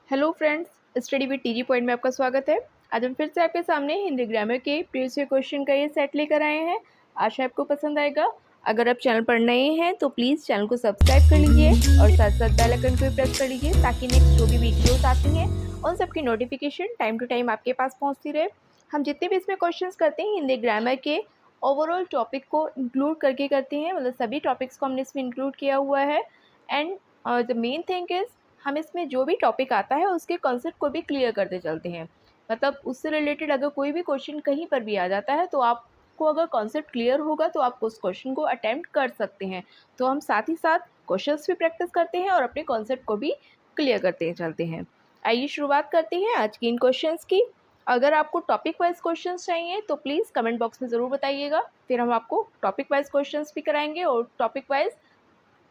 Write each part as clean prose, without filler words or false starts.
Hello friends, study with TG point में आपका स्वागत है। आज हम फिर से आपके सामने हिंदी ग्रामर के प्रीवियस ईयर क्वेश्चन का ये सेट लेकर आए हैं। आशा आपको पसंद आएगा। अगर आप चैनल पर नए हैं तो प्लीज़ चैनल को सब्सक्राइब कर लीजिए और साथ साथ बेल आइकन को भी प्रेस कर लीजिए ताकि नेक्स्ट जो भी वीडियोस आती हैं उन सबकी नोटिफिकेशन टाइम टू टाइम आपके पास पहुँचती रहे। हम जितने भी इसमें क्वेश्चन करते हैं हिंदी ग्रामर के ओवरऑल टॉपिक को इंक्लूड करके करते हैं, मतलब सभी टॉपिक्स को हमने इसमें इंक्लूड किया हुआ है। And the main thing is हम इसमें जो भी टॉपिक आता है उसके कॉन्सेप्ट को भी क्लियर करते चलते हैं। मतलब उससे रिलेटेड अगर कोई भी क्वेश्चन कहीं पर भी आ जाता है तो आपको अगर कॉन्सेप्ट क्लियर होगा तो आप उस क्वेश्चन को अटेम्प्ट कर सकते हैं। तो हम साथ ही साथ क्वेश्चंस भी प्रैक्टिस करते हैं और अपने कॉन्सेप्ट को भी क्लियर करते चलते हैं। आइए शुरुआत करते हैं आज की इन क्वेश्चंस की। अगर आपको टॉपिक वाइज क्वेश्चंस चाहिए तो प्लीज़ कमेंट बॉक्स में ज़रूर बताइएगा, फिर हम आपको टॉपिक वाइज क्वेश्चंस भी कराएंगे और टॉपिक वाइज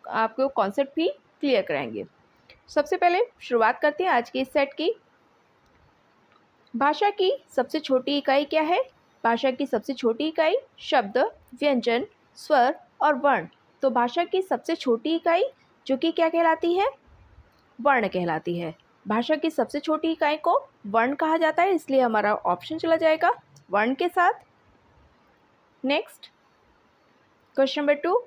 आपको कॉन्सेप्ट भी क्लियर कराएंगे। सबसे पहले शुरुआत करते हैं आज के इस सेट की। भाषा की सबसे छोटी इकाई क्या है? भाषा की सबसे छोटी इकाई शब्द, व्यंजन, स्वर और वर्ण। तो भाषा की सबसे छोटी इकाई जो कि क्या कहलाती है? वर्ण कहलाती है। भाषा की सबसे छोटी इकाई को वर्ण कहा जाता है, इसलिए हमारा ऑप्शन चला जाएगा वर्ण के साथ। नेक्स्ट क्वेश्चन नंबर 2,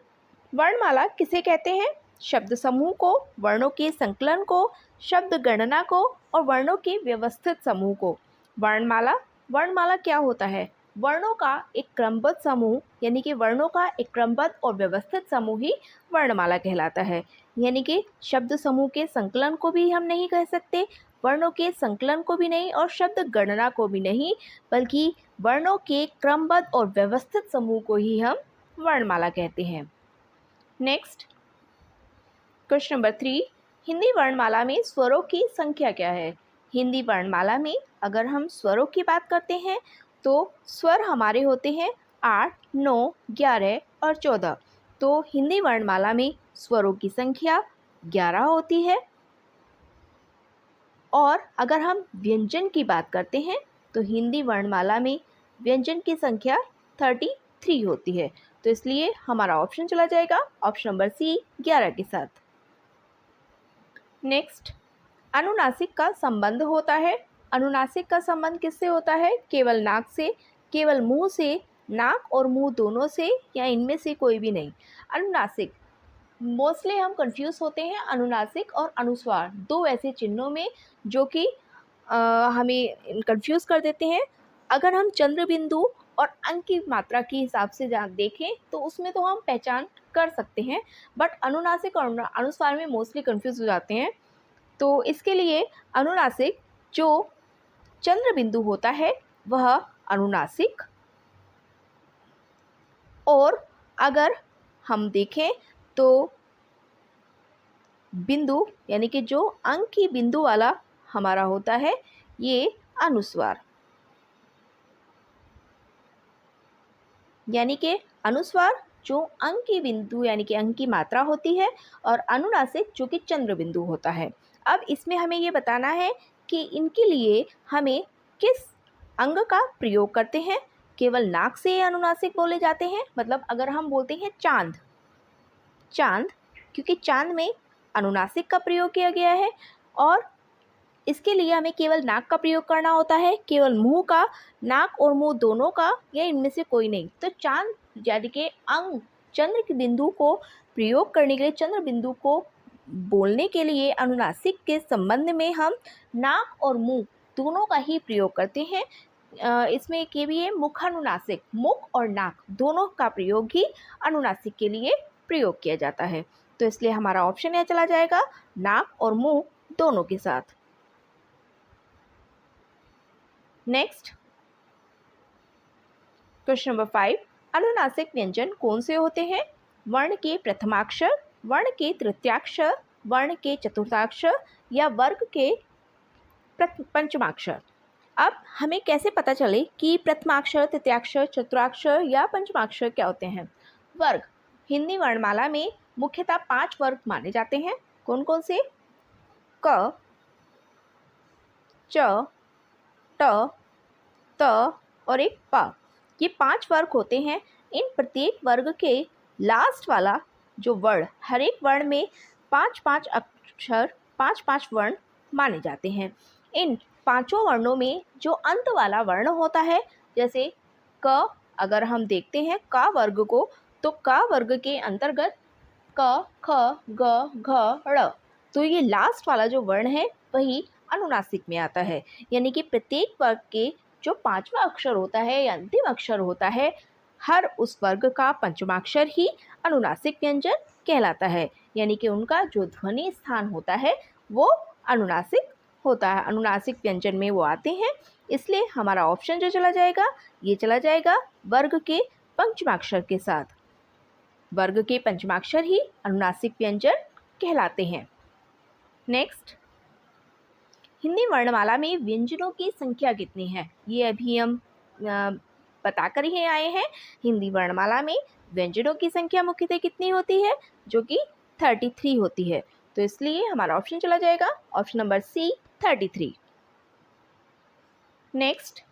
वर्णमाला किसे कहते हैं? शब्द समूह को, वर्णों के संकलन को, शब्द गणना को और वर्णों के व्यवस्थित समूह को। वर्णमाला क्या होता है? वर्णों का एक क्रमबद्ध समूह, यानी कि वर्णों का एक क्रमबद्ध और व्यवस्थित समूह ही वर्णमाला कहलाता है। यानी कि शब्द समूह के संकलन को भी हम नहीं कह सकते, वर्णों के संकलन को भी नहीं और शब्द गणना को भी नहीं, बल्कि वर्णों के क्रमबद्ध और व्यवस्थित समूह को ही हम वर्णमाला कहते हैं। नेक्स्ट क्वेश्चन नंबर 3, हिंदी वर्णमाला में स्वरों की संख्या क्या है? हिंदी वर्णमाला में अगर हम स्वरों की बात करते हैं तो स्वर हमारे होते हैं 8, 9, 11 और 14। तो हिंदी वर्णमाला में स्वरों की संख्या 11 होती है। और अगर हम व्यंजन की बात करते हैं तो हिंदी वर्णमाला में व्यंजन की संख्या 33 होती है। तो इसलिए हमारा ऑप्शन चला जाएगा ऑप्शन नंबर सी 11 के साथ। नेक्स्ट, अनुनासिक का संबंध होता है। अनुनासिक का संबंध किससे होता है? केवल नाक से, केवल मुंह से, नाक और मुंह दोनों से या इनमें से कोई भी नहीं। अनुनासिक मोस्टली हम कंफ्यूज होते हैं अनुनासिक और अनुस्वार, दो ऐसे चिन्हों में जो कि हमें कंफ्यूज कर देते हैं। अगर हम चंद्र बिंदु और अंक की मात्रा के हिसाब से देखें तो उसमें तो हम पहचान कर सकते हैं, बट अनुनासिक और अनुस्वार में मोस्टली कंफ्यूज हो जाते हैं। तो इसके लिए अनुनासिक जो चंद्र बिंदु होता है वह अनुनासिक, और अगर हम देखें तो बिंदु यानी कि जो अंक की बिंदु वाला हमारा होता है ये अनुस्वार। यानी कि अनुस्वार जो अंक की बिंदु यानी कि अंक की मात्रा होती है और अनुनासिक जो कि चंद्र बिंदु होता है। अब इसमें हमें ये बताना है कि इनके लिए हमें किस अंग का प्रयोग करते हैं। केवल नाक से अनुनासिक बोले जाते हैं, मतलब अगर हम बोलते हैं चांद, क्योंकि चांद में अनुनासिक का प्रयोग किया गया है और इसके लिए हमें केवल नाक का प्रयोग करना होता है, केवल मुंह का, नाक और मुंह दोनों का या इनमें से कोई नहीं। तो चांद यानी कि अंग चंद्र के बिंदु को प्रयोग करने के लिए, चंद्र बिंदु को बोलने के लिए अनुनासिक के संबंध में हम नाक और मुंह दोनों का ही प्रयोग करते हैं। इसमें एक ये भी है मुखानुनासिक, मुख और नाक दोनों का प्रयोग ही अनुनासिक के लिए प्रयोग किया जाता है। तो इसलिए हमारा ऑप्शन यह चला जाएगा नाक और मुंह दोनों के साथ। नेक्स्ट क्वेश्चन नंबर 5, अनुनासिक व्यंजन कौन से होते हैं? वर्ण के प्रथमाक्षर, वर्ण के तृतीयाक्षर, वर्ण के चतुर्थाक्षर या वर्ग के पंचमाक्षर। अब हमें कैसे पता चले कि प्रथमाक्षर, तृतीयाक्षर, चतुर्थाक्षर या पंचमाक्षर क्या होते हैं? वर्ग, हिंदी वर्णमाला में मुख्यतः 5 वर्ग माने जाते हैं। कौन कौन से? क, च, ट, त और एक प। ये 5 वर्ग होते हैं। इन प्रत्येक वर्ग के लास्ट वाला जो वर्ण, हर एक वर्ण में 5-5 अक्षर, 5-5 वर्ण माने जाते हैं। इन पांचों वर्णों में जो अंत वाला वर्ण होता है, जैसे क, अगर हम देखते हैं का वर्ग को, तो का वर्ग के अंतर्गत क, ख, ग, घ, ड़, तो ये लास्ट वाला जो वर्ण है वही अनुनासिक में आता है। यानी कि प्रत्येक वर्ग के जो पांचवा अक्षर होता है या अंतिम अक्षर होता है, हर उस वर्ग का पंचमाक्षर ही अनुनासिक व्यंजन कहलाता है। यानी कि उनका जो ध्वनि स्थान होता है वो अनुनासिक होता है, अनुनासिक व्यंजन में वो आते हैं। इसलिए हमारा ऑप्शन जो चला जाएगा, ये चला जाएगा वर्ग के पंचमाक्षर के साथ। वर्ग के पंचमाक्षर ही अनुनासिक व्यंजन कहलाते हैं। नेक्स्ट, हिंदी वर्णमाला में व्यंजनों की संख्या कितनी है, ये अभी हम बता कर ही आए हैं। हिंदी वर्णमाला में व्यंजनों की संख्या मुख्यतः कितनी होती है, जो कि 33 होती है। तो इसलिए हमारा ऑप्शन चला जाएगा ऑप्शन नंबर सी 33। नेक्स्ट,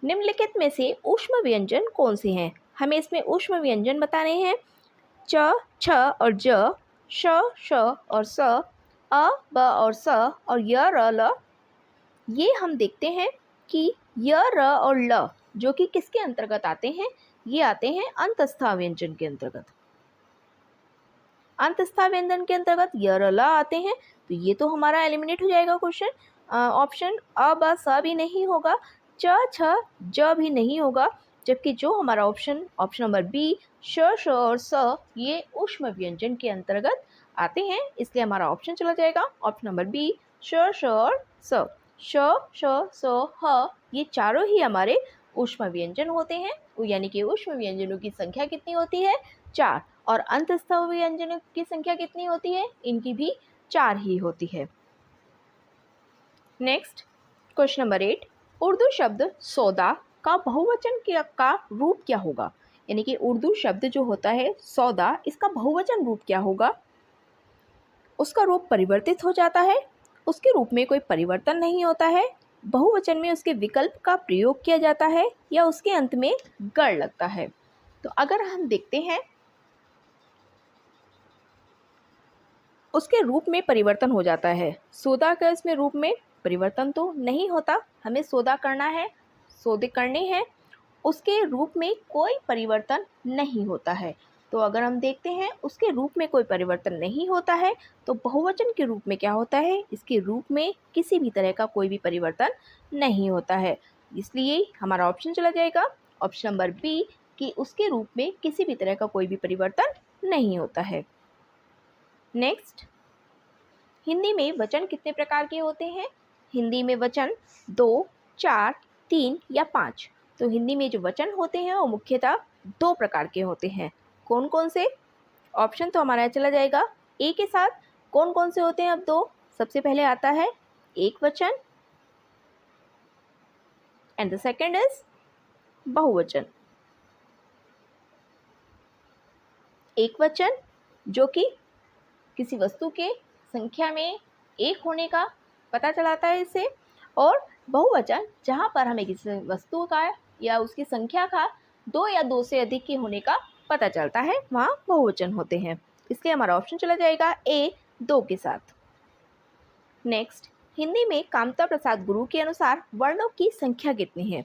निम्नलिखित में से ऊष्म व्यंजन कौन से हैं? हमें इसमें ऊष्म व्यंजन बताने हैं। च, छ और ज, श, श और स, अ, ब और स और य, र, ल। ये हम देखते हैं कि य, र और ल जो कि किसके अंतर्गत आते हैं, ये आते हैं अंतस्था व्यंजन के अंतर्गत। अंतस्था व्यंजन के अंतर्गत य, र, ल आते हैं। तो ये तो हमारा एलिमिनेट हो जाएगा क्वेश्चन। ऑप्शन अ, ब, स भी नहीं होगा, च, छ, ज भी नहीं होगा, जबकि जो हमारा ऑप्शन नंबर बी श, श और स ये ऊष्म व्यंजन के अंतर्गत आते हैं। इसलिए हमारा ऑप्शन चला जाएगा ऑप्शन नंबर बी श, श और स। श, श, स, ह ये चारों ही हमारे ऊष्म व्यंजन होते हैं। यानी कि ऊष्म व्यंजनों की संख्या कितनी होती है, 4, और अंतस्थ व्यंजनों की संख्या कितनी होती है, इनकी भी 4 ही होती है। नेक्स्ट, क्वेश्चन नंबर 8, उर्दू शब्द सौदा का बहुवचन का रूप क्या होगा? यानी कि उर्दू शब्द जो होता है सौदा, इसका बहुवचन रूप क्या होगा? उसका रूप परिवर्तित हो जाता है, उसके रूप में कोई परिवर्तन नहीं होता है, बहुवचन में उसके विकल्प का प्रयोग किया जाता है, या उसके अंत में गढ़ लगता है। तो अगर हम देखते हैं, उसके रूप में परिवर्तन हो जाता है। सौदा का इसमें रूप में परिवर्तन तो नहीं होता, हमें सौदा करना है, सौदे करने हैं, उसके रूप में कोई परिवर्तन नहीं होता है। तो अगर हम देखते हैं उसके रूप में कोई परिवर्तन नहीं होता है, तो बहुवचन के रूप में क्या होता है, इसके रूप में किसी भी तरह का कोई भी परिवर्तन नहीं होता है। इसलिए हमारा ऑप्शन चला जाएगा ऑप्शन नंबर बी कि उसके रूप में किसी भी तरह का कोई भी परिवर्तन नहीं होता है। नेक्स्ट, हिंदी में वचन कितने प्रकार के होते हैं? हिंदी में वचन 2, 4, 3 या 5। तो हिंदी में जो वचन होते हैं वो मुख्यतः 2 प्रकार के होते हैं। कौन कौन से? ऑप्शन तो हमारा चला जाएगा ए के साथ। कौन कौन से होते हैं अब 2? सबसे पहले आता है एक वचन एंड द सेकंड इज बहुवचन। एक वचन जो कि किसी वस्तु के संख्या में एक होने का पता चलाता है इससे, और बहुवचन जहाँ पर हमें किसी वस्तु का या उसकी संख्या का 2 या 2 से अधिक के होने का पता चलता है, वहाँ बहुवचन होते हैं। इसलिए हमारा ऑप्शन चला जाएगा ए 2 के साथ। नेक्स्ट, हिंदी में कामता प्रसाद गुरु के अनुसार वर्णों की संख्या कितनी है?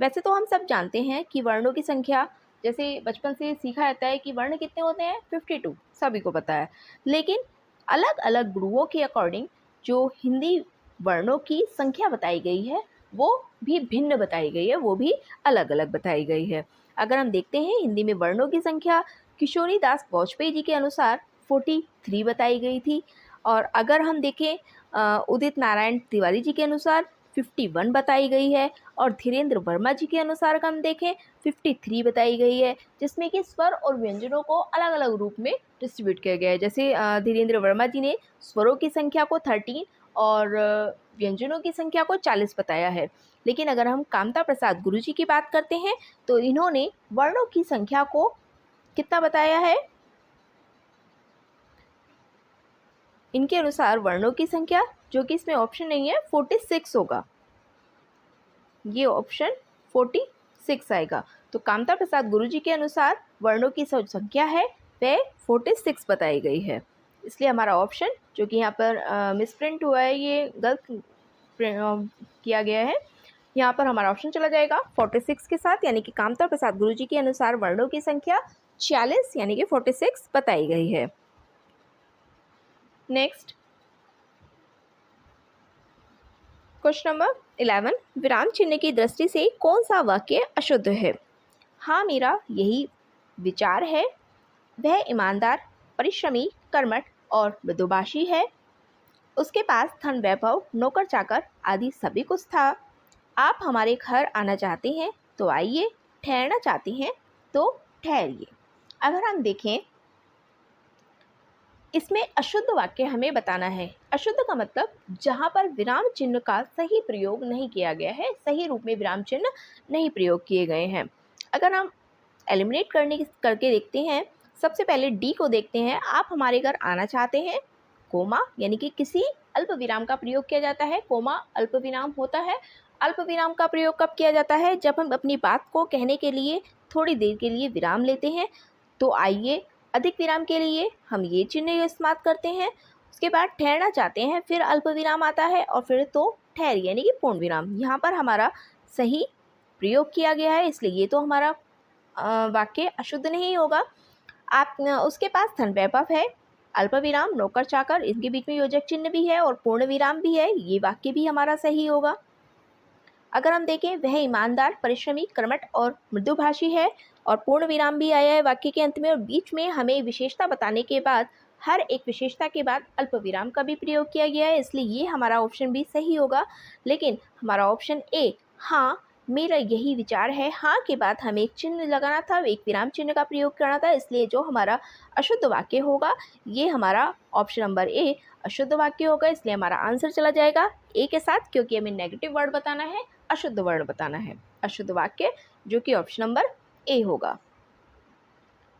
वैसे तो हम सब जानते हैं कि वर्णों की संख्या, जैसे बचपन से सीखा जाता है कि वर्ण कितने होते हैं, 52, सभी को पता है। लेकिन अलग अलग गुरुओं के अकॉर्डिंग जो हिंदी वर्णों की संख्या बताई गई है वो भी भिन्न बताई गई है, वो भी अलग अलग बताई गई है। अगर हम देखते हैं हिंदी में वर्णों की संख्या किशोरी दास वाजपेयी जी के अनुसार 43 बताई गई थी, और अगर हम देखें उदित नारायण तिवारी जी के अनुसार 51 बताई गई है, और धीरेन्द्र वर्मा जी के अनुसार अगर हम देखें 53 बताई गई है, जिसमें कि स्वर और व्यंजनों को अलग अलग रूप में डिस्ट्रीब्यूट किया गया है। जैसे धीरेन्द्र वर्मा जी ने स्वरों की संख्या को 13 और व्यंजनों की संख्या को 40 बताया है। लेकिन अगर हम कामता प्रसाद गुरु जी की बात करते हैं तो इन्होंने वर्णों की संख्या को कितना बताया है? इनके अनुसार वर्णों की संख्या, जो कि इसमें ऑप्शन नहीं है, 46 होगा। ये ऑप्शन 46 आएगा। तो कामता प्रसाद गुरु जी के अनुसार वर्णों की संख्या है वह 46 बताई गई है। इसलिए हमारा ऑप्शन जो कि यहाँ पर मिसप्रिंट हुआ है ये गलत किया गया है। यहाँ पर हमारा ऑप्शन चला जाएगा 46 के साथ, यानी कि कामता प्रसाद गुरुजी के अनुसार वर्णों की संख्या 46 यानी कि 46 बताई गई है। नेक्स्ट क्वेश्चन नंबर 11, विराम चिन्ह की दृष्टि से कौन सा वाक्य अशुद्ध है? हाँ, मेरा यही विचार है, वह ईमानदार, परिश्रमी, कर्मठ और मृदुभाषी है। उसके पास धन, वैभव, नौकर चाकर आदि सभी कुछ था। आप हमारे घर आना चाहते हैं तो आइए, ठहरना चाहते हैं तो ठहरिए। अगर हम देखें, इसमें अशुद्ध वाक्य हमें बताना है। अशुद्ध का मतलब जहाँ पर विराम चिन्ह का सही प्रयोग नहीं किया गया है, सही रूप में विराम चिन्ह नहीं प्रयोग किए गए हैं। अगर हम एलिमिनेट करके देखते हैं, सबसे पहले डी को देखते हैं। आप हमारे घर आना चाहते हैं, कोमा यानी कि किसी अल्प विराम का प्रयोग किया जाता है। कोमा अल्प विराम होता है। अल्प विराम का प्रयोग कब किया जाता है? जब हम अपनी बात को कहने के लिए थोड़ी देर के लिए विराम लेते हैं। तो आइए, अधिक विराम के लिए हम ये चिन्ह इस्तेमाल करते हैं। उसके बाद ठहरना चाहते हैं, फिर अल्प विराम आता है और फिर तो ठहरिए यानी कि पूर्ण विराम। यहाँ पर हमारा सही प्रयोग किया गया है, इसलिए ये तो हमारा वाक्य अशुद्ध नहीं होगा। आप उसके पास धन, वैभव है, अल्प विराम, नौकर चाकर, इनके बीच में योजक चिन्ह भी है और पूर्ण विराम भी है, ये वाक्य भी हमारा सही होगा। अगर हम देखें, वह ईमानदार, परिश्रमी, कर्मठ और मृदुभाषी है और पूर्ण विराम भी आया है वाक्य के अंत में, और बीच में हमें विशेषता बताने के बाद हर एक विशेषता के बाद अल्प विराम का भी प्रयोग किया गया है, इसलिए ये हमारा ऑप्शन भी सही होगा। लेकिन हमारा ऑप्शन ए, हाँ मेरा यही विचार है, हाँ के बाद हमें एक चिन्ह लगाना था, एक विराम चिन्ह का प्रयोग करना था, इसलिए जो हमारा अशुद्ध वाक्य होगा ये हमारा ऑप्शन नंबर ए अशुद्ध वाक्य होगा। इसलिए हमारा आंसर चला जाएगा ए के साथ, क्योंकि हमें नेगेटिव वर्ड बताना है, अशुद्ध वर्ण बताना है, अशुद्ध वाक्य, जो कि ऑप्शन नंबर ए होगा।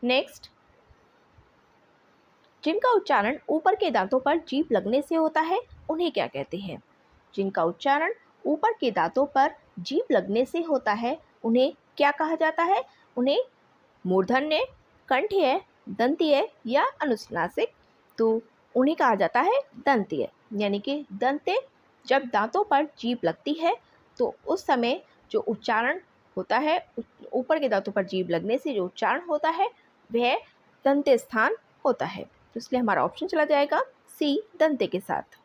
नेक्स्ट, जिनका उच्चारण ऊपर के दांतों पर जीभ लगने से होता है उन्हें क्या कहते हैं? जिनका उच्चारण ऊपर के दांतों पर जीभ लगने से होता है उन्हें क्या कहा जाता है? उन्हें मूर्धन्य, कंठीय, दंतीय या अनुस्नासिक। तो उन्हें कहा जाता है दंतीय, यानी कि दंते जब दांतों पर जीभ लगती है तो उस समय जो उच्चारण होता है, ऊपर के दांतों पर जीभ लगने से जो उच्चारण होता है वह दंते स्थान होता है। तो इसलिए हमारा ऑप्शन चला जाएगा सी, दंते के साथ।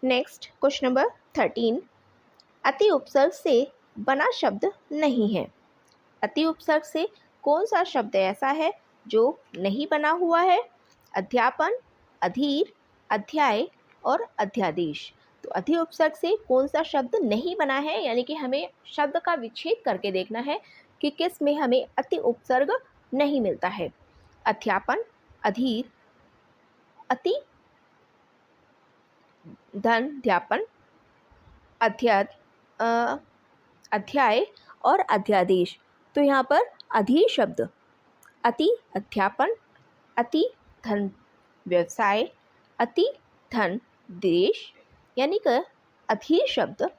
नेक्स्ट क्वेश्चन नंबर 13, अति उपसर्ग से बना शब्द नहीं है। अति उपसर्ग से कौन सा शब्द ऐसा है जो नहीं बना हुआ है? अध्यापन, अधीर, अध्याय और अध्यादेश। तो अति उपसर्ग से कौन सा शब्द नहीं बना है, यानी कि हमें शब्द का विच्छेद करके देखना है कि किस में हमें अति उपसर्ग नहीं मिलता है। अध्यापन, अधीर, अति धन ध्यापन, अध्याय और अध्यादेश। तो यहाँ पर अधीर शब्द, अति अध्यापन, अति धन व्यवसाय, अति धन देश, यानी कि अधीर शब्द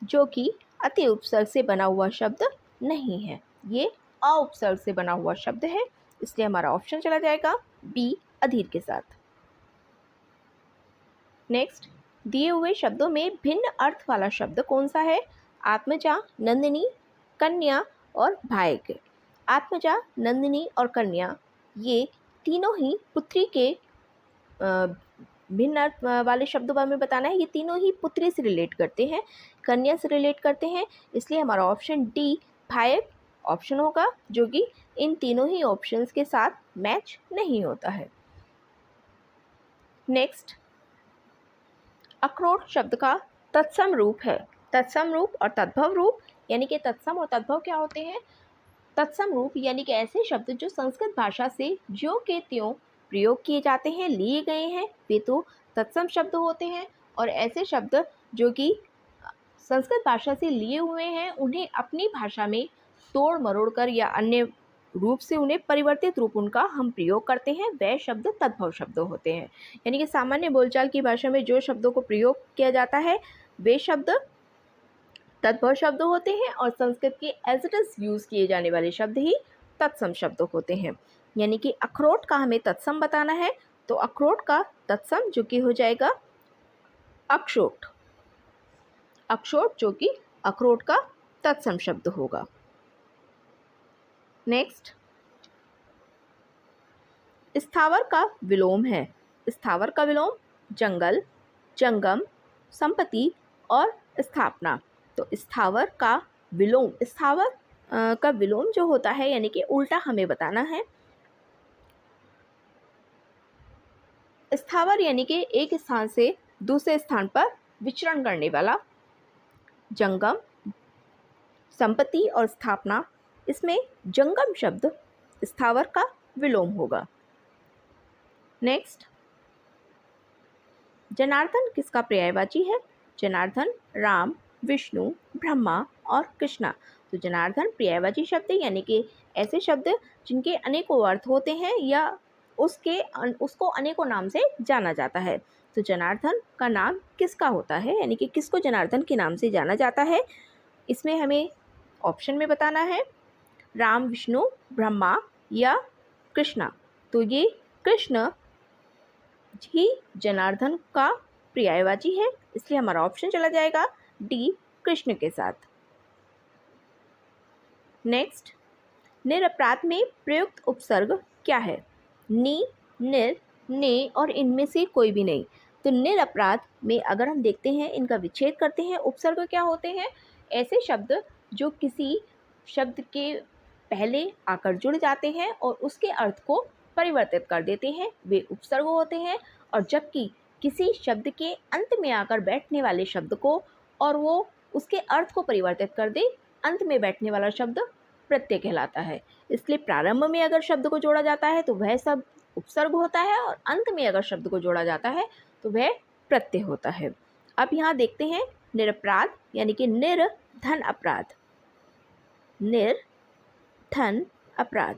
जो कि अति उपसर्ग से बना हुआ शब्द नहीं है, ये अउपसर्ग से बना हुआ शब्द है, इसलिए हमारा ऑप्शन चला जाएगा बी, अधीर के साथ। नेक्स्ट, दिए हुए शब्दों में भिन्न अर्थ वाला शब्द कौन सा है? आत्मजा, नंदिनी, कन्या और भायक। आत्मजा, नंदिनी और कन्या ये तीनों ही पुत्री के भिन्न अर्थ वाले शब्दों में बताना है। ये तीनों ही पुत्री से रिलेट करते हैं, कन्या से रिलेट करते हैं, इसलिए हमारा ऑप्शन डी, भायक ऑप्शन होगा, जो कि इन तीनों ही ऑप्शंस के साथ मैच नहीं होता है। नेक्स्ट, अखरोट शब्द का तत्सम रूप है। तत्सम रूप और तद्भव रूप, यानी कि तत्सम और तद्भव क्या होते हैं? तत्सम रूप यानी कि ऐसे शब्द जो संस्कृत भाषा से ज्यों के त्यों प्रयोग किए जाते हैं, लिए गए हैं, वे तो तत्सम शब्द होते हैं। और ऐसे शब्द जो कि संस्कृत भाषा से लिए हुए हैं, उन्हें अपनी भाषा में तोड़ मरोड़ कर या अन्य रूप से उन्हें परिवर्तित रूप उनका हम प्रयोग करते हैं, वह शब्द तद्भव शब्द होते हैं। यानी कि सामान्य बोलचाल की भाषा में जो शब्दों को प्रयोग किया जाता है वे शब्द तद्भव शब्द होते हैं, और संस्कृत के एज इट इज यूज़ किए जाने वाले शब्द ही तत्सम शब्द होते हैं। यानी कि अखरोट का हमें तत्सम बताना है, तो अखरोट का तत्सम जो कि हो जाएगा अक्षोट। अक्षोट जो कि अखरोट का तत्सम शब्द होगा। नेक्स्ट, स्थावर का विलोम है। स्थावर का विलोम जंगल, जंगम, संपत्ति और स्थापना। तो स्थावर का विलोम, स्थावर का विलोम जो होता है यानी कि उल्टा हमें बताना है। स्थावर यानी कि एक स्थान से दूसरे स्थान पर विचरण करने वाला। जंगम, संपत्ति और स्थापना, इसमें जंगम शब्द स्थावर का विलोम होगा। नेक्स्ट, जनार्दन किसका पर्यायवाची है? जनार्दन राम, विष्णु, ब्रह्मा और कृष्णा। तो जनार्दन पर्यायवाची शब्द है, यानी कि ऐसे शब्द जिनके अनेकों अर्थ होते हैं या उसको अनेकों नाम से जाना जाता है। तो जनार्दन का नाम किसका होता है, यानी कि किसको जनार्दन के नाम से जाना जाता है? इसमें हमें ऑप्शन में बताना है राम, विष्णु, ब्रह्मा या कृष्णा। तो ये कृष्ण ही जनार्दन का पर्यायवाची है, इसलिए हमारा ऑप्शन चला जाएगा डी, कृष्ण के साथ। नेक्स्ट, निरपराध में प्रयुक्त उपसर्ग क्या है? नी, निर, ने और इनमें से कोई भी नहीं। तो निरपराध में अगर हम देखते हैं, इनका विच्छेद करते हैं, उपसर्ग क्या होते हैं? ऐसे शब्द जो किसी शब्द के पहले आकर जुड़ जाते हैं और उसके अर्थ को परिवर्तित कर देते हैं, वे उपसर्ग होते हैं। और जबकि किसी शब्द के अंत में आकर बैठने वाले शब्द को और वो उसके अर्थ को परिवर्तित कर दे, अंत में बैठने वाला शब्द प्रत्यय कहलाता है। इसलिए प्रारंभ में अगर शब्द को जोड़ा जाता है तो वह सब उपसर्ग होता है और अंत में अगर शब्द को जोड़ा जाता है तो वह प्रत्यय होता है। अब यहाँ देखते हैं निरपराध यानी कि निर्धन अपराध। निर्धन अपराध,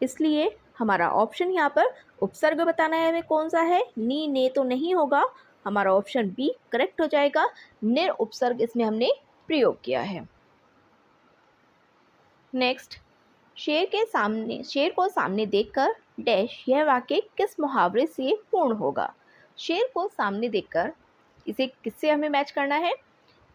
इसलिए हमारा ऑप्शन यहाँ पर उपसर्ग बताना है हमें कौन सा है? नी, ने तो नहीं होगा, हमारा ऑप्शन बी करेक्ट हो जाएगा। निर उपसर्ग इसमें हमने प्रयोग किया है। नेक्स्ट, शेर को सामने देखकर डैश यह वाक्य किस मुहावरे से पूर्ण होगा? शेर को सामने देखकर इसे किससे हमें मैच करना है?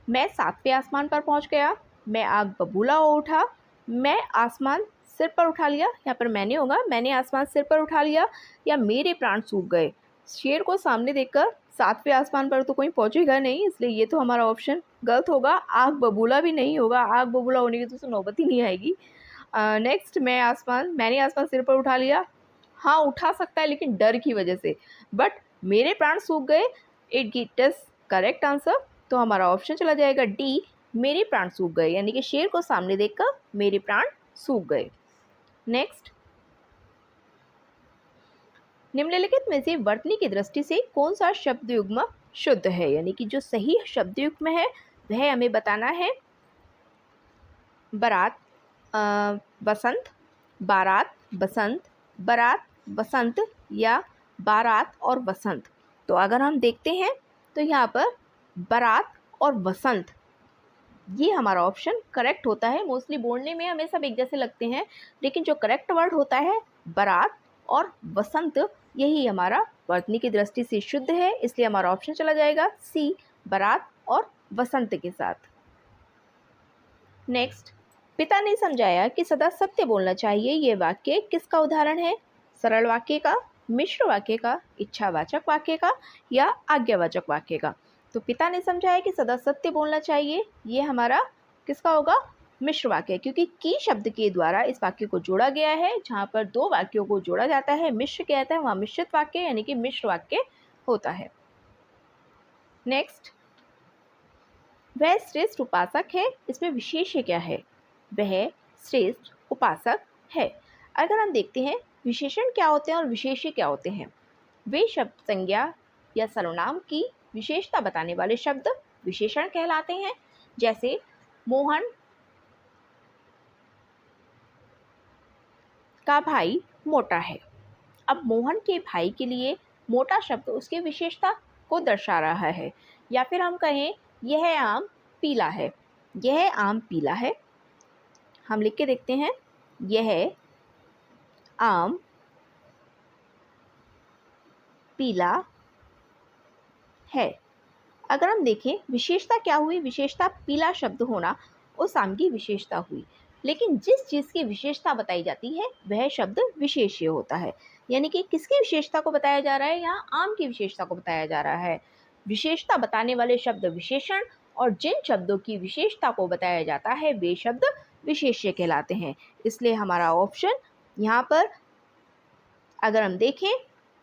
मैं 7वें आसमान पर पहुंच गया, मैं आग बबूला हो उठा, मैं आसमान सिर पर उठा लिया, यहाँ पर मैंने होगा, मैंने आसमान सिर पर उठा लिया, या मेरे प्राण सूख गए। शेर को सामने देखकर 7वें आसमान पर तो कोई पहुंचेगा नहीं, इसलिए ये तो हमारा ऑप्शन गलत होगा। आग बबूला भी नहीं होगा, आग बबूला होने की तो नौबत ही नहीं आएगी। नेक्स्ट, मैंने आसमान सिर पर उठा लिया, हाँ उठा सकता है लेकिन डर की वजह से, बट मेरे प्राण सूख गए, इट इज करेक्ट आंसर। तो हमारा ऑप्शन चला जाएगा डी, मेरे प्राण सूख गए, यानी कि शेर को सामने देखकर मेरे प्राण सूख गए। नेक्स्ट, निम्नलिखित में से वर्तनी की दृष्टि से कौन सा शब्द युग्म शुद्ध है, यानी कि जो सही शब्द युग्म है वह हमें बताना है। बारात, बसंत, बारात, बसंत, बारात, बसंत या बारात और वसंत। तो अगर हम देखते हैं तो यहाँ पर बारात और वसंत ये हमारा ऑप्शन करेक्ट होता है। मोस्टली बोलने में हमें सब एक जैसे लगते हैं, लेकिन जो करेक्ट वर्ड होता है बारात और वसंत, यही हमारा वर्तनी की दृष्टि से शुद्ध है, इसलिए हमारा ऑप्शन चला जाएगा सी, बारात और वसंत के साथ। नेक्स्ट, पिता ने समझाया कि सदा सत्य बोलना चाहिए, ये वाक्य किसका उदाहरण है? सरल वाक्य का, मिश्र वाक्य का, इच्छावाचक वाक्य का या आज्ञावाचक वाक्य का? तो पिता ने समझाया कि सदा सत्य बोलना चाहिए, ये हमारा किसका होगा? मिश्र वाक्य, क्योंकि की शब्द के द्वारा इस वाक्य को जोड़ा गया है। जहाँ पर दो वाक्यों को जोड़ा जाता है, मिश्र कहता है, वहाँ मिश्रित वाक्य यानी कि मिश्र वाक्य होता है। नेक्स्ट, वह श्रेष्ठ उपासक है, इसमें विशेष्य क्या है? वह श्रेष्ठ उपासक है। अगर हम देखते हैं विशेषण क्या होते हैं और विशेष्य क्या होते हैं, वे शब्द संज्ञा या सर्वनाम की विशेषता बताने वाले शब्द विशेषण कहलाते हैं। जैसे मोहन का भाई मोटा है। अब मोहन के भाई के लिए मोटा शब्द उसकी विशेषता को दर्शा रहा है। या फिर हम कहें यह आम पीला है, यह आम पीला है। हम लिख के देखते हैं, यह आम पीला है। अगर हम देखें विशेषता क्या हुई, विशेषता पीला शब्द होना उस आम की विशेषता हुई, लेकिन जिस चीज़ की विशेषता बताई जाती है वह शब्द विशेष्य होता है। यानी कि किसकी विशेषता को बताया जा रहा है, यहाँ आम की विशेषता को बताया जा रहा है। विशेषता बताने वाले शब्द विशेषण और जिन शब्दों की विशेषता को बताया जाता है वे शब्द विशेष्य कहलाते हैं। इसलिए हमारा ऑप्शन यहाँ पर अगर हम देखें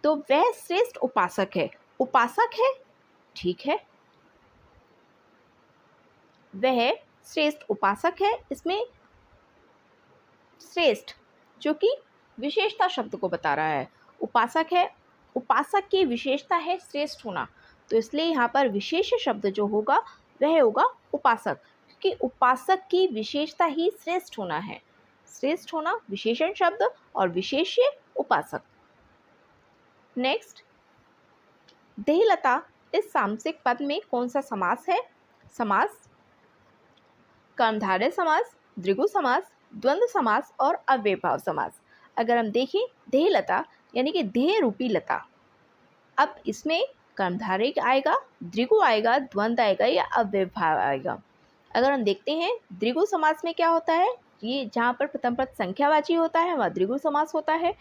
तो वह श्रेष्ठ उपासक है। उपासक है, ठीक है, वह श्रेष्ठ उपासक है। इसमें श्रेष्ठ जो कि विशेषता शब्द को बता रहा है, उपासक है, उपासक की विशेषता है श्रेष्ठ होना, तो इसलिए यहाँ पर विशेष शब्द जो होगा वह होगा उपासक, क्योंकि उपासक की विशेषता ही श्रेष्ठ होना है। श्रेष्ठ होना विशेषण शब्द और विशेष्य उपासक। नेक्स्ट, देहलता इस सामसिक पद में कौन सा समास है? समास कर्मधारय समास, द्विगु समास, द्वंद्व समास और अव्ययभाव समास। अगर हम देखें देहलता यानी कि देह रूपी लता, अब इसमें कर्मधारय आएगा, द्विगु आएगा, द्वंद्व आएगा या अव्ययभाव आएगा। अगर हम देखते हैं द्विगु समास में क्या होता है, ये जहाँ पर प्रथम पद संख्यावाची होता है वह द्विगु समास होता है।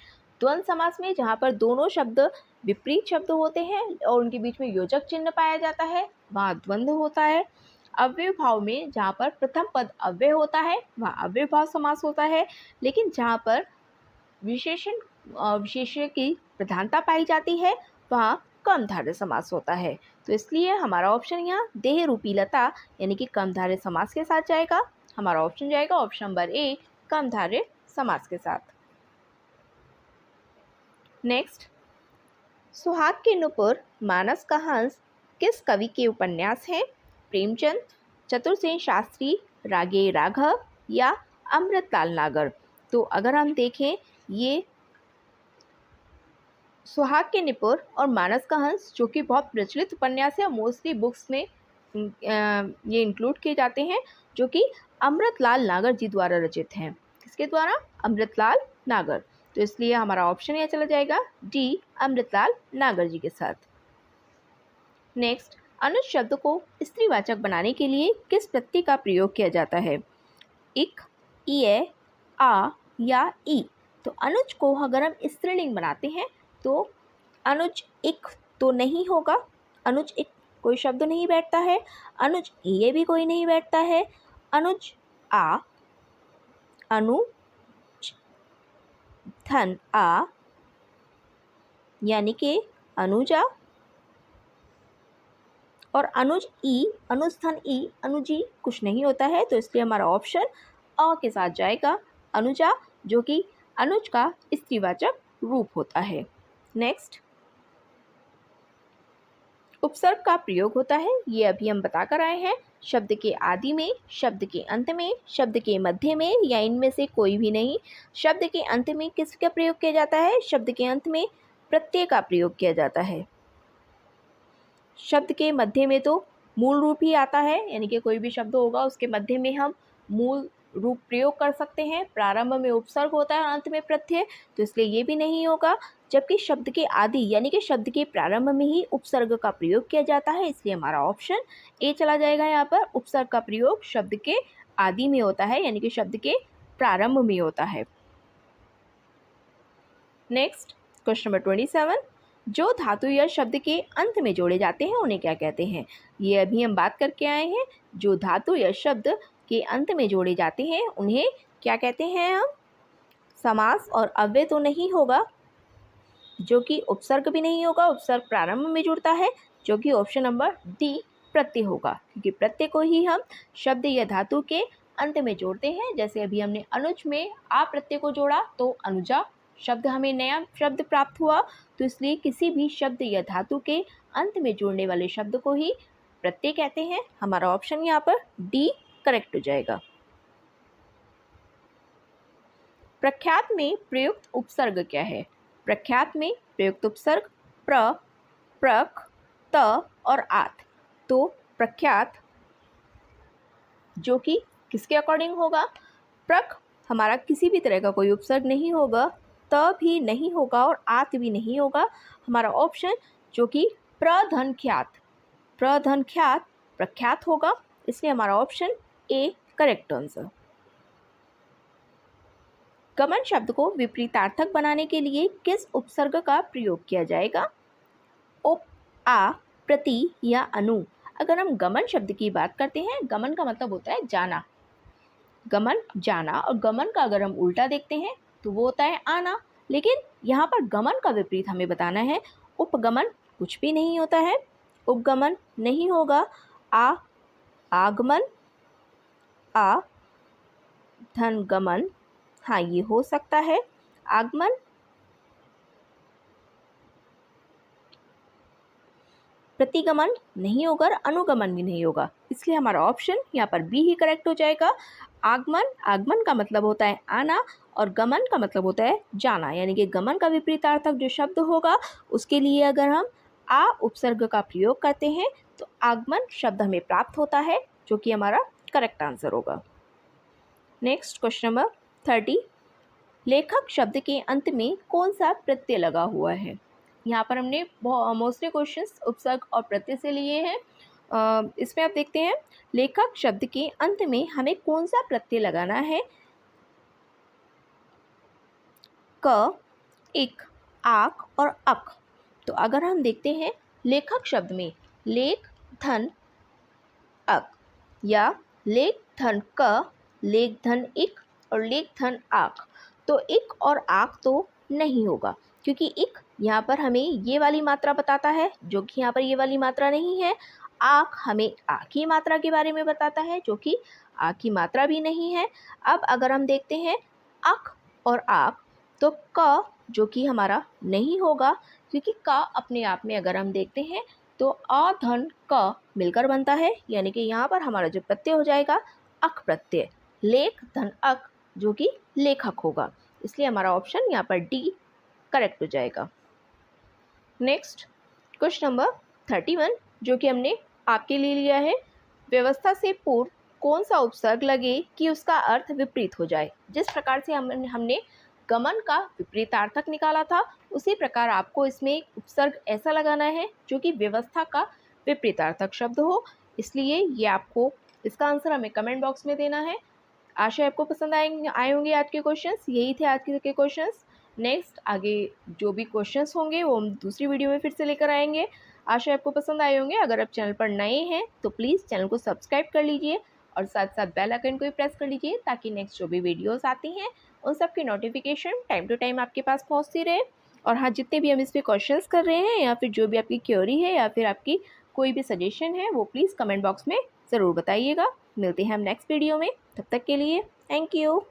द्वंद्व समास में जहाँ पर दोनों शब्द विपरीत शब्द होते हैं और उनके बीच में योजक चिन्ह पाया जाता है वहाँ द्वंद्व होता है। अव्ययभाव में जहाँ पर प्रथम पद अव्यय होता है वहाँ अव्ययभाव समास होता है, लेकिन जहाँ पर विशेष्य की प्रधानता पाई जाती है वहाँ कर्मधारय समास होता है। तो इसलिए हमारा ऑप्शन यहाँ देह रूपी लता यानी कि कर्मधारय समास के साथ जाएगा। हमारा ऑप्शन जाएगा ऑप्शन नंबर ए, कर्मधारय समास के साथ। नेक्स्ट, सुहाग के नुपुर मानस का हंस किस कवि के उपन्यास हैं? प्रेमचंद, चतुरसेन शास्त्री, रागे राघव या अमृतलाल नागर। तो अगर हम देखें ये सुहाग के निपुर और मानस का हंस जो कि बहुत प्रचलित उपन्यास है, मोस्टली बुक्स में ये इंक्लूड किए जाते हैं, जो कि अमृतलाल नागर जी द्वारा रचित हैं। किसके द्वारा? अमृतलाल नागर। तो इसलिए हमारा ऑप्शन यह चला जाएगा डी, अमृतलाल नागर जी के साथ। नेक्स्ट, अनुज शब्द को स्त्रीवाचक बनाने के लिए किस प्रत्यय का प्रयोग किया जाता है? इक, इए, आ या ई। तो अनुज को अगर हम स्त्रीलिंग बनाते हैं तो अनुज इक तो नहीं होगा, अनुज इक कोई शब्द नहीं बैठता है, अनुज ये भी कोई नहीं बैठता है, अनुज आ, अनुज धन आ यानी कि अनुजा, और अनुज ई, अनुज धन ई, अनुजी कुछ नहीं होता है, तो इसलिए हमारा ऑप्शन अ के साथ जाएगा, अनुजा, जो कि अनुज का स्त्रीवाचक रूप होता है। नेक्स्ट, उपसर्ग का प्रयोग होता है, ये अभी हम बता कर आए हैं। शब्द के आदि में, शब्द के अंत में, शब्द के मध्य में या इनमें से कोई भी नहीं। शब्द के अंत में किसका प्रयोग किया जाता है? शब्द के अंत में प्रत्यय का प्रयोग किया जाता है। शब्द के मध्य में तो मूल रूप ही आता है, यानी कि कोई भी शब्द होगा उसके मध्य में हम मूल रूप प्रयोग कर सकते हैं। प्रारंभ में उपसर्ग होता है, अंत में प्रत्यय, तो इसलिए ये भी नहीं होगा। जबकि शब्द के आदि यानी कि शब्द के प्रारंभ में ही उपसर्ग का प्रयोग किया जाता है, इसलिए हमारा ऑप्शन ए चला जाएगा। यहाँ पर उपसर्ग का प्रयोग शब्द के आदि में होता है, यानी कि शब्द के प्रारंभ में होता है। नेक्स्ट, क्वेश्चन नंबर 27, जो धातु या शब्द के अंत में जोड़े जाते हैं उन्हें क्या कहते हैं? ये अभी हम बात करके आए हैं। जो धातु या शब्द के अंत में जोड़े जाते हैं उन्हें क्या कहते हैं हम? समास और अव्यय तो नहीं होगा, जो कि उपसर्ग भी नहीं होगा, उपसर्ग प्रारंभ में जुड़ता है, जो कि ऑप्शन नंबर डी प्रत्यय होगा, क्योंकि प्रत्यय को ही हम शब्द या धातु के अंत में जोड़ते हैं। जैसे अभी हमने अनुज में आ प्रत्यय को जोड़ा तो अनुजा शब्द, हमें नया शब्द प्राप्त हुआ, तो इसलिए किसी भी शब्द या धातु के अंत में जोड़ने वाले शब्द को ही प्रत्यय कहते हैं। हमारा ऑप्शन यहाँ पर डी करेक्ट हो जाएगा। प्रख्यात में प्रयुक्त उपसर्ग क्या है? प्रख्यात में प्रयुक्त उपसर्ग प्र, प्रक, त और आत। तो प्रख्यात जो कि किसके अकॉर्डिंग होगा? प्रक हमारा किसी भी तरह का कोई उपसर्ग नहीं होगा, त भी नहीं होगा और आत भी नहीं होगा। हमारा ऑप्शन जो कि प्रधनख्यात प्रख्यात होगा, इसलिए हमारा ऑप्शन ए करेक्ट आंसर। गमन शब्द को विपरीतार्थक बनाने के लिए किस उपसर्ग का प्रयोग किया जाएगा? उप, आ, प्रति या अनु। अगर हम गमन शब्द की बात करते हैं, गमन का मतलब होता है जाना, गमन जाना, और गमन का अगर हम उल्टा देखते हैं तो वो होता है आना। लेकिन यहाँ पर गमन का विपरीत हमें बताना है। उपगमन कुछ भी नहीं होता है, उपगमन नहीं होगा। आगमन, आ धन गमन, हाँ ये हो सकता है। आगमन, प्रतिगमन नहीं होगा और अनुगमन भी नहीं होगा, इसलिए हमारा ऑप्शन यहाँ पर बी ही करेक्ट हो जाएगा। आगमन का मतलब होता है आना और गमन का मतलब होता है जाना, यानी कि गमन का विपरीतार्थक जो शब्द होगा उसके लिए अगर हम आ उपसर्ग का प्रयोग करते हैं तो आगमन शब्द हमें प्राप्त होता है, जो कि हमारा करेक्ट आंसर होगा। नेक्स्ट क्वेश्चन नंबर 30, लेखक शब्द के अंत में कौन सा प्रत्यय लगा हुआ है? यहाँ पर हमने मोस्टली क्वेश्चंस उपसर्ग और प्रत्यय से लिए हैं। इसमें आप देखते हैं लेखक शब्द के अंत में हमें कौन सा प्रत्यय लगाना है? क, इक, आक और अक। तो अगर हम देखते हैं लेखक शब्द में लेख धन अक या लेख धन क, लेख धन इक और लेख धन आक, तो इक और आक तो नहीं होगा, क्योंकि इक यहाँ पर हमें ये वाली मात्रा बताता है, जो कि यहाँ पर ये वाली मात्रा नहीं है। आक हमें आ की मात्रा के बारे में बताता है, जो कि आ की मात्रा भी नहीं है। अब अगर हम देखते हैं अक और आक, तो क जो कि हमारा नहीं होगा, क्योंकि क अपने आप में अगर हम देखते हैं तो अ धन क मिलकर बनता है, यानी कि यहाँ पर हमारा जो प्रत्यय हो जाएगा अक प्रत्यय, लेख धन अक, जो कि लेखक होगा, इसलिए हमारा ऑप्शन यहाँ पर डी करेक्ट हो जाएगा। नेक्स्ट क्वेश्चन नंबर 31, जो कि हमने आपके लिए लिया है, व्यवस्था से पूर्व कौन सा उपसर्ग लगे कि उसका अर्थ विपरीत हो जाए? जिस प्रकार से हमने गमन का विपरीतार्थक निकाला था, उसी प्रकार आपको इसमें एक उपसर्ग ऐसा लगाना है जो कि व्यवस्था का विपरीतार्थक शब्द हो, इसलिए ये आपको इसका आंसर हमें कमेंट बॉक्स में देना है। आशा आपको पसंद आए होंगे आज के क्वेश्चंस। यही थे आज के क्वेश्चंस। नेक्स्ट आगे जो भी क्वेश्चंस होंगे वो हम दूसरी वीडियो में फिर से लेकर आएंगे। आशा आपको पसंद आए होंगे। अगर आप चैनल पर नए हैं तो प्लीज़ चैनल को सब्सक्राइब कर लीजिए और साथ साथ बेल आइकन को भी प्रेस कर लीजिए, ताकि नेक्स्ट जो भी वीडियोस आती हैं उन सब की नोटिफिकेशन टाइम टू टाइम आपके पास पहुंचती रहे। और हाँ, जितने भी हम इस पर क्वेश्चंस कर रहे हैं या फिर जो भी आपकी क्वेरी है या फिर आपकी कोई भी सजेशन है, वो प्लीज़ कमेंट बॉक्स में ज़रूर बताइएगा। मिलते हैं हम नेक्स्ट वीडियो में, तब तक के लिए थैंक यू।